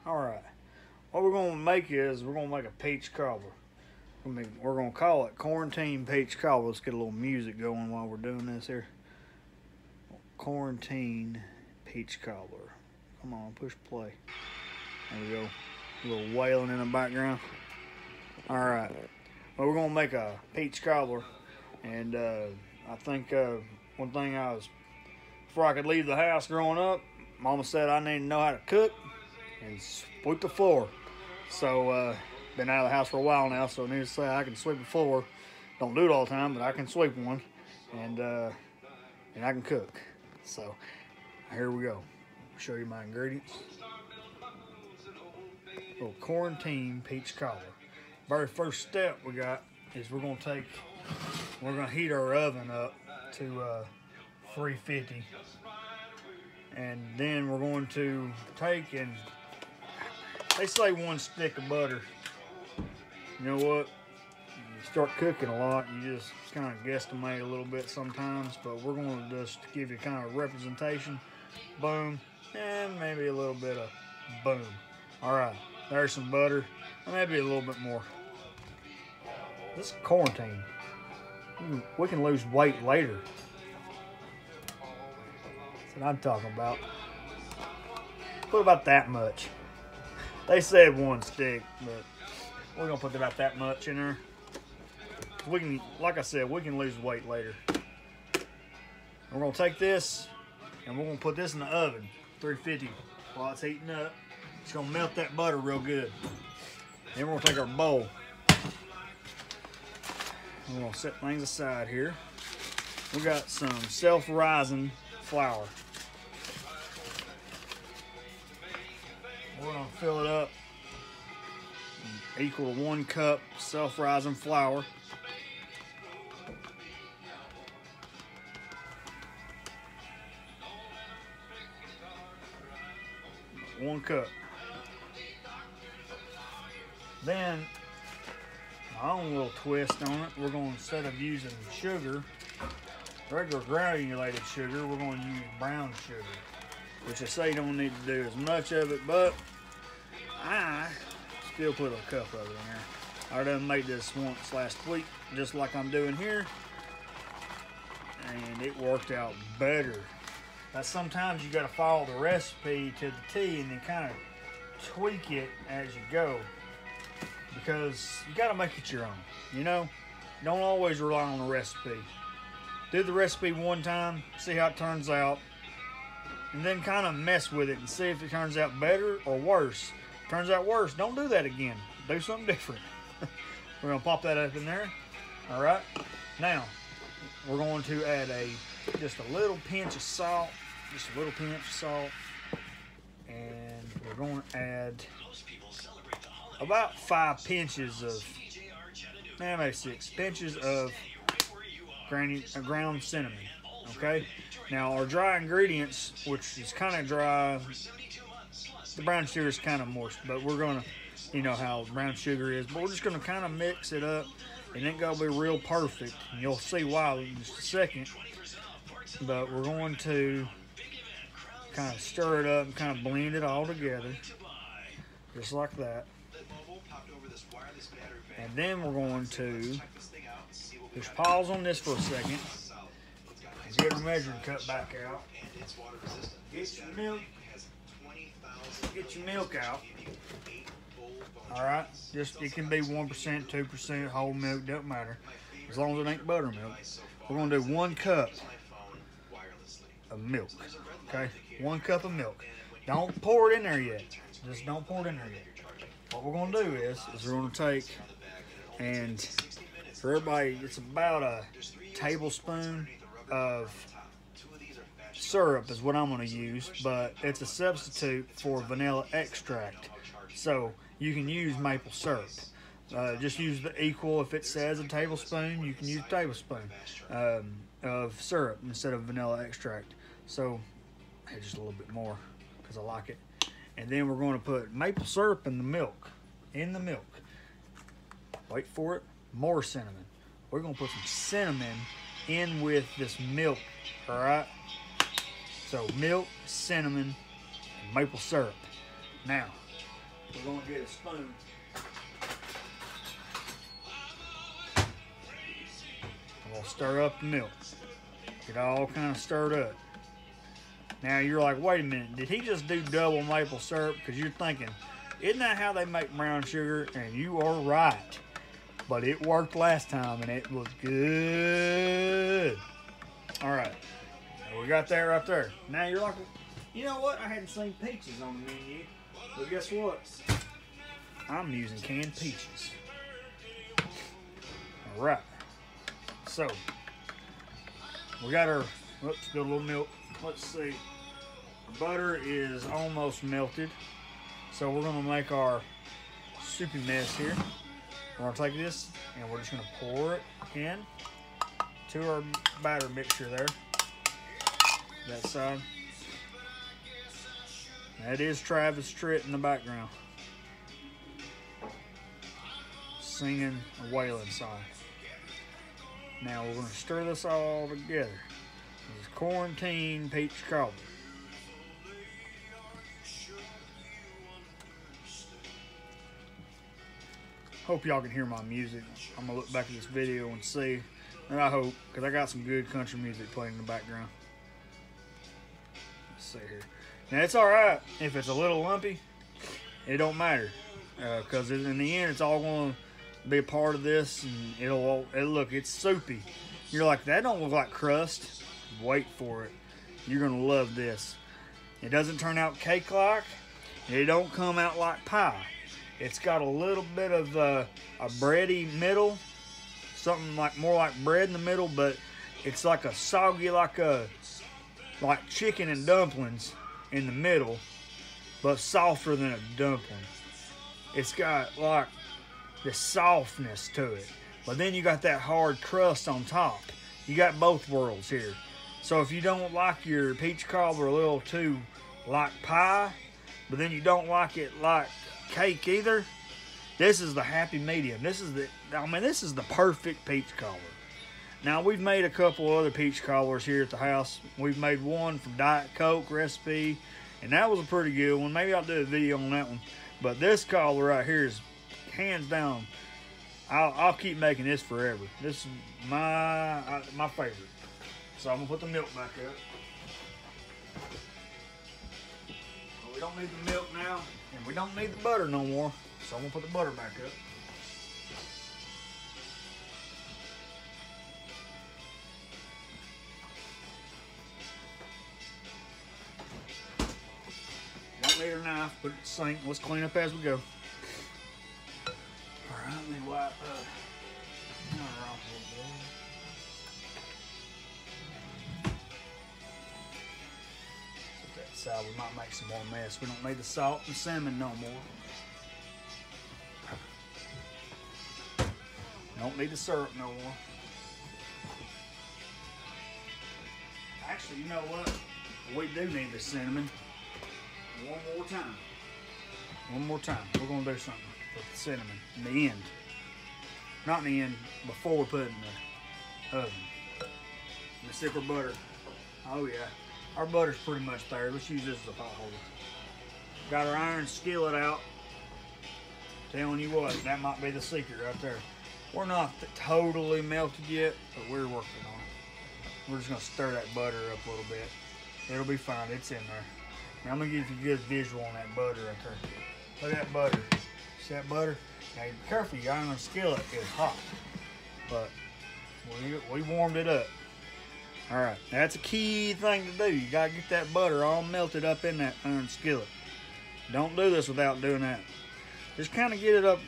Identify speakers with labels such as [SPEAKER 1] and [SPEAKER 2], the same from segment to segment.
[SPEAKER 1] Alright, what we're going to make is we're going to make a peach cobbler. We're going to call it Quarantine Peach Cobbler. Let's get a little music going while we're doing this here. Quarantine Peach Cobbler. Come on, push play. There we go. A little wailing in the background. Alright, well, we're going to make a peach cobbler. And I think one thing before I could leave the house growing up, Mama said I need to know how to cook and sweep the floor. So, been out of the house for a while now, so needless to say I can sweep the floor. Don't do it all the time, but I can sweep one, and I can cook. So, here we go. I'll show you my ingredients. A little Quarantine Peach Cobbler. Very first step we got is we're gonna heat our oven up to 350, and then we're going to take, and they say 1 stick of butter. You know what? You start cooking a lot, you just kind of guesstimate a little bit sometimes, but we're going to just give you kind of representation. Boom, and maybe a little bit of boom. All right, there's some butter, maybe a little bit more. This is quarantine. We can lose weight later. That's what I'm talking about. Put about that much. They said 1 stick, but we're gonna put about that much in there. We can, like I said, we can lose weight later. We're gonna take this and we're gonna put this in the oven, 350, while it's heating up. It's gonna melt that butter real good. Then we're gonna take our bowl. We're gonna set things aside here. We got some self-rising flour. We're gonna fill it up equal to 1 cup self-rising flour. One cup. Then my own little twist on it, we're going to, instead of using sugar, regular granulated sugar, we're going to use brown sugar, which I say you don't need to do as much of it, but I still put a cup of it in there. I done made this once last week, just like I'm doing here, and it worked out better. Now sometimes you got to follow the recipe to the T and then kind of tweak it as you go, because you got to make it your own, you know? Don't always rely on the recipe. Do the recipe one time, see how it turns out, and then kind of mess with it and see if it turns out better or worse. If it turns out worse, don't do that again. Do something different. We're going to pop that up in there. All right. Now, we're going to add just a little pinch of salt. Just a little pinch of salt. And we're going to add about 5 pinches of, maybe 6 pinches of ground cinnamon. Okay. Now our dry ingredients, which is kind of dry, the brown sugar is kind of moist, but we're gonna, you know how brown sugar is, but we're just gonna kind of mix it up. It ain't gonna be real perfect, and you'll see why in just a second. But we're going to kind of stir it up and kind of blend it all together, just like that. And then we're going to just pause on this for a second. Get our measuring cup back out. Get your milk out. Alright, it can be 1%, 2%, whole milk, doesn't matter. As long as it ain't buttermilk. We're gonna do 1 cup of milk. Okay? 1 cup of milk. Don't pour it in there yet. Just don't pour it in there yet. What we're gonna do is we're gonna take, and for everybody, it's about a tablespoon of syrup is what I'm going to use, but it's a substitute for vanilla extract, so you can use maple syrup. Just use the equal. If it says a tablespoon, you can use a tablespoon of syrup instead of vanilla extract. So just a little bit more because I like it. And then we're going to put maple syrup in the milk. Wait for it. More cinnamon. We're going to put some cinnamon in with this milk. All right. So milk, cinnamon, and maple syrup. Now we're gonna get a spoon. I'm gonna stir up the milk. Get all kind of stirred up. Now you're like, wait a minute, did he just do double maple syrup? Because you're thinking, isn't that how they make brown sugar? And you are right. But it worked last time and it was good. All right, we got that right there. Now you're like, you know what? I hadn't seen peaches on the menu. But guess what? I'm using canned peaches. All right. So, we got our, whoops, got a little milk. Let's see. The butter is almost melted. So we're gonna make our soupy mess here. We're gonna take this and we're just gonna pour it in to our batter mixture there. That side. That is Travis Tritt in the background, singing a wailing song. Now we're gonna stir this all together. This is quarantine peach cobbler. Hope y'all can hear my music. I'm gonna look back at this video and see, and I hope, because I got some good country music playing in the background. Let's see here. Now it's all right if it's a little lumpy. It don't matter, because in the end it's all gonna be a part of this, and it'll look, it's soupy. You're like, that don't look like crust. Wait for it. You're gonna love this. It doesn't turn out cake-like. It don't come out like pie. It's got a little bit of a bready middle, something like more like bread in the middle, but it's like a soggy, like chicken and dumplings in the middle, but softer than a dumpling. It's got like the softness to it, but then you got that hard crust on top. You got both worlds here. So if you don't like your peach cobbler a little too like pie, but then you don't like it like cake either, this is the happy medium. This is the perfect peach cobbler. Now we've made a couple other peach cobblers here at the house. We've made one from Diet Coke recipe, and that was a pretty good one. Maybe I'll do a video on that one. But this cobbler right here is hands down. I'll keep making this forever. This is my favorite. So I'm gonna put the milk back up. Well, we don't need the milk now, and we don't need the butter no more. So I'm gonna put the butter back up. Don't need a knife, put it in the sink. Let's clean up as we go. All right, let me wipe counter off a little bit. Put that aside, we might make some more mess. We don't need the salt and cinnamon no more. Don't need the syrup no more. Actually, you know what? We do need the cinnamon. One more time. One more time. We're going to do something with the cinnamon in the end. Not in the end, before we put it in the oven. Let's see if our butter. Oh yeah. Our butter's pretty much there. Let's use this as a pot holder. Got our iron skillet out. Telling you what, that might be the secret right there. We're not totally melted yet, but we're working on it. We're just going to stir that butter up a little bit. It'll be fine. It's in there. Now I'm going to give you a good visual on that butter right there. Look at that butter. See that butter? Now be careful, your iron skillet is hot. But we warmed it up. Alright, that's a key thing to do. You got to get that butter all melted up in that iron skillet. Don't do this without doing that. Just kind of get it up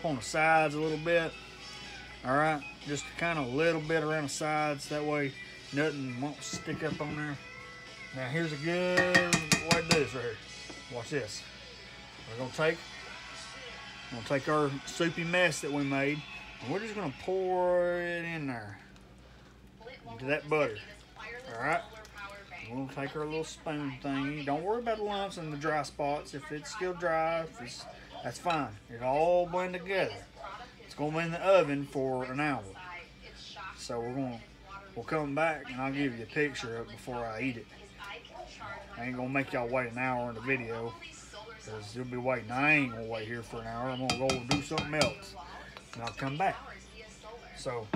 [SPEAKER 1] on the sides a little bit. Alright, just kind of a little bit around the sides. That way nothing won't stick up on there. Now here's a good way to do this right here. Watch this. We're going to take our soupy mess that we made, and we're just going to pour it in there into that butter. Alright? We'll take our little spoon thingy. Don't worry about the lumps and the dry spots. If it's still dry, that's fine. It'll all blend together. It's going to be in the oven for an hour. So we'll come back and I'll give you a picture of it before I eat it. I ain't going to make y'all wait an hour in the video. because you'll be waiting. I ain't gonna wait here for an hour. I'm gonna go do something else, and I'll come back. So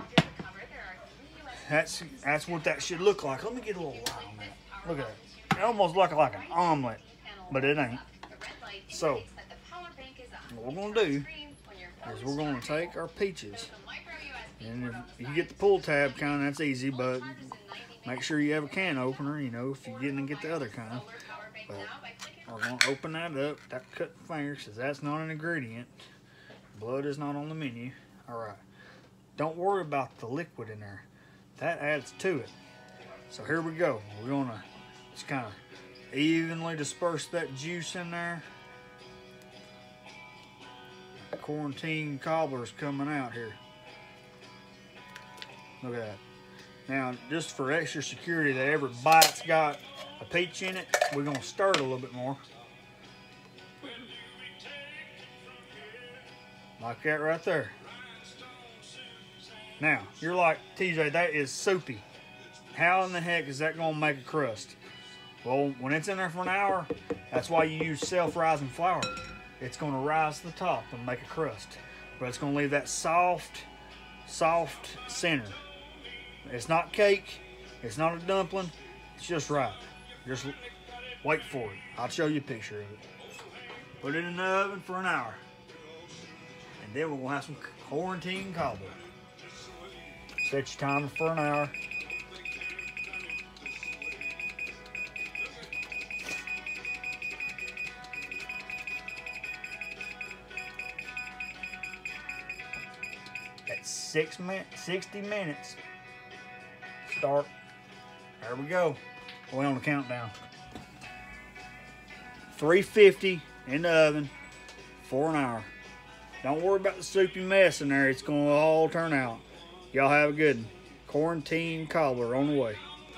[SPEAKER 1] that's what that should look like. Let me get a little light on that. Look at that. It almost looks like an omelet, but it ain't. So what we're gonna do is we're gonna take our peaches, and if you get the pull tab kind, that's easy, but make sure you have a can opener, you know, if you get the other kind. But we're gonna open that up, that cut fingers, because that's not an ingredient. Blood is not on the menu. All right. Don't worry about the liquid in there. That adds to it. So here we go. We're gonna just kind of evenly disperse that juice in there. Quarantine cobbler's coming out here. Look at that. Now, just for extra security that every bite's got a peach in it, we're gonna stir it a little bit more. Like that right there. Now, you're like, TJ, that is soupy. How in the heck is that gonna make a crust? Well, when it's in there for an hour, that's why you use self-rising flour. It's gonna rise to the top and make a crust. But it's gonna leave that soft center. It's not cake, it's not a dumpling, it's just right. Just wait for it. I'll show you a picture of it. Put it in the oven for an hour. And then we're gonna have some quarantine cobbler. Set your timer for an hour. At 60 minutes. Start. There we go. We're on the countdown. 350 in the oven for an hour. Don't worry about the soupy mess in there. It's going to all turn out. Y'all have a good one. Quarantine cobbler on the way.